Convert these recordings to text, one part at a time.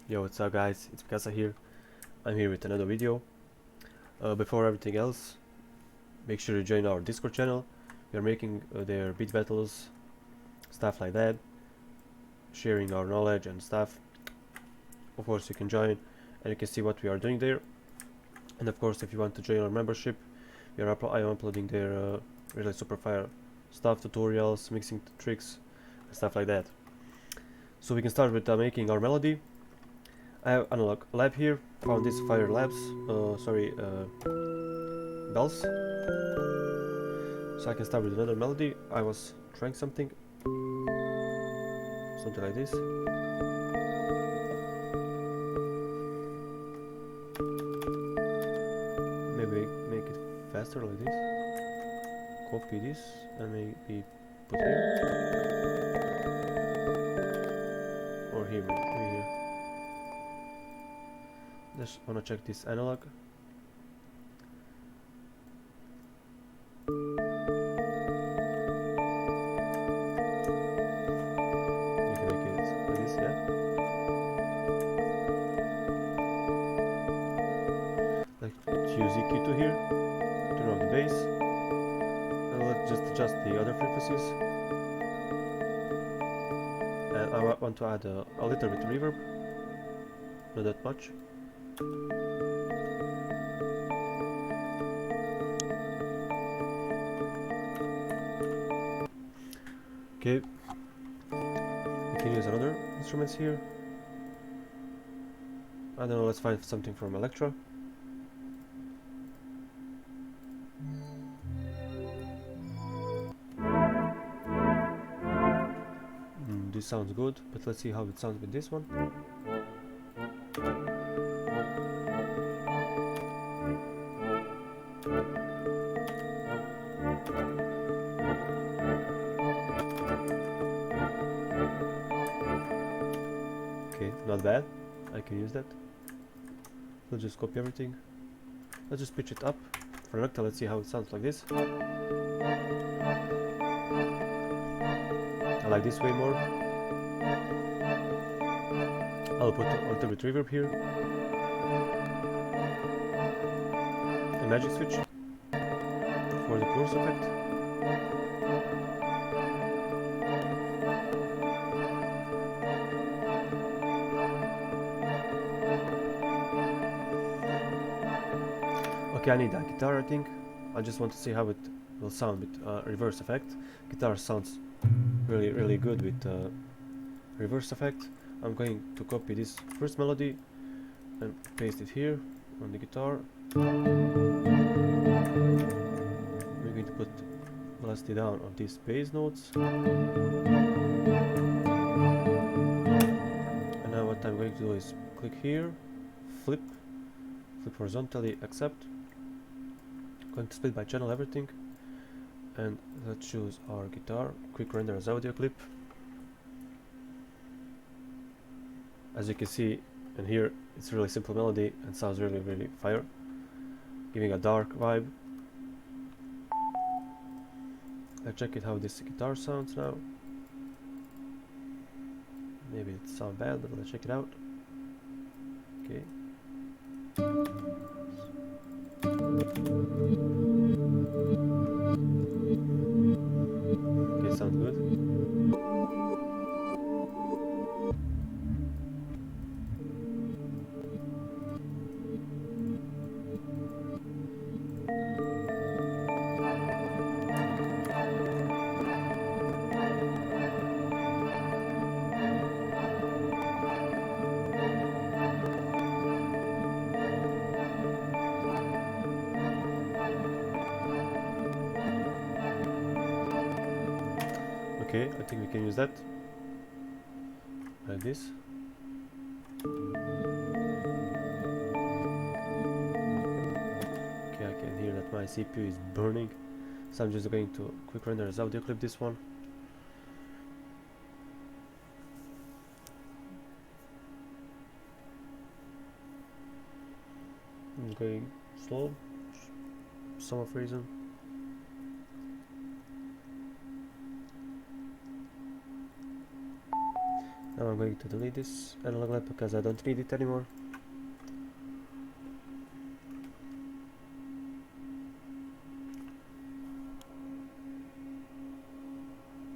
Yo, what's up guys, it's Mikasa here. I'm here with another video. Before everything else, make sure you join our Discord channel. We are making their beat battles, stuff like that, sharing our knowledge and stuff. Of course you can join and you can see what we are doing there. And of course if you want to join our membership, I am uploading their really super fire stuff, tutorials, mixing tricks and stuff like that. So we can start with making our melody. I have analog lab here, found these fire labs, bells. So I can start with another melody. I was trying something like this. Maybe make it faster like this. Copy this and maybe put here. Or here, maybe here. Just wanna check this analog. You can make it like this, yeah. Like choose EQ to here, turn off the bass, and let's just adjust the other frequencies. And I want to add a little bit of reverb, not that much. Okay, we can use another instruments here. I don't know, let's find something from Electra. This sounds good, but let's see how it sounds with this one. Okay, not bad. I can use that. Let's just copy everything. Let's just pitch it up. For Electra, let's see how it sounds like this. I like this way more. I'll put a little bit reverb here. A magic switch for the chorus effect. Okay, I need a guitar, I think. I just want to see how it will sound with reverse effect. Guitar sounds really good with reverse effect. I'm going to copy this first melody and paste it here on the guitar. We're going to put velocity down on these bass notes. And now what I'm going to do is click here, flip horizontally, accept. Going to split by channel everything, and let's choose our guitar, quick render as audio clip. As you can see and hear, it's a really simple melody and sounds really fire, giving a dark vibe. Let's check it how this guitar sounds now. Maybe it sounds bad, but let's check it out. Okay. Okay, sounds good. Okay, I think we can use that like this. Okay, I can hear that my CPU is burning, so I'm just going to quick render as audio clip this one. I'm going slow, for some reason. Now I'm going to delete this analog lamp because I don't need it anymore.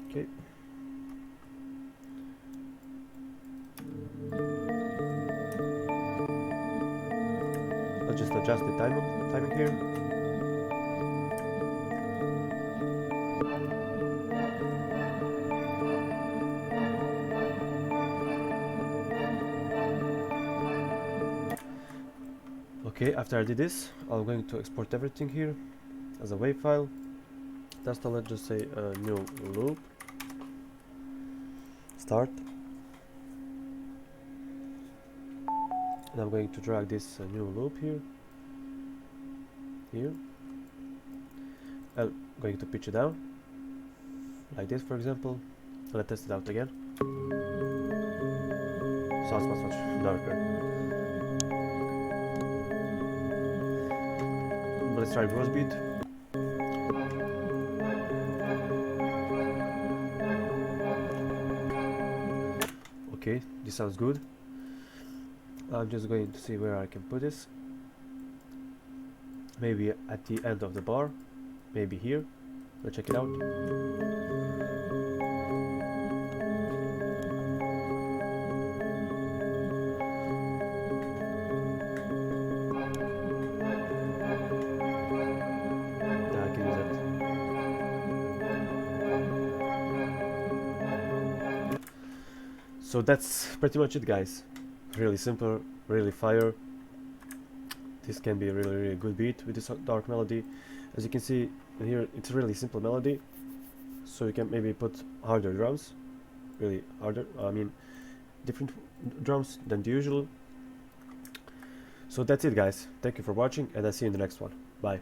Okay. I'll just adjust the timing here. Okay, after I did this, I'm going to export everything here as a WAV file. That's all. Let's just say a new loop. Start. And I'm going to drag this new loop here. I'm going to pitch it down, like this, for example. Let's test it out again. Sounds much darker. Let's try gross beat. Okay, this sounds good. I'm just going to see where I can put this. Maybe at the end of the bar, maybe here. Let's check it out. Yeah, I can use that. So that's pretty much it, guys. Really simple, really fire. This can be a really good beat with this dark melody. As you can see here, it's a really simple melody, so you can maybe put harder drums, really harder, I mean different drums than the usual. So that's it, guys. Thank you for watching, and I'll see you in the next one. Bye.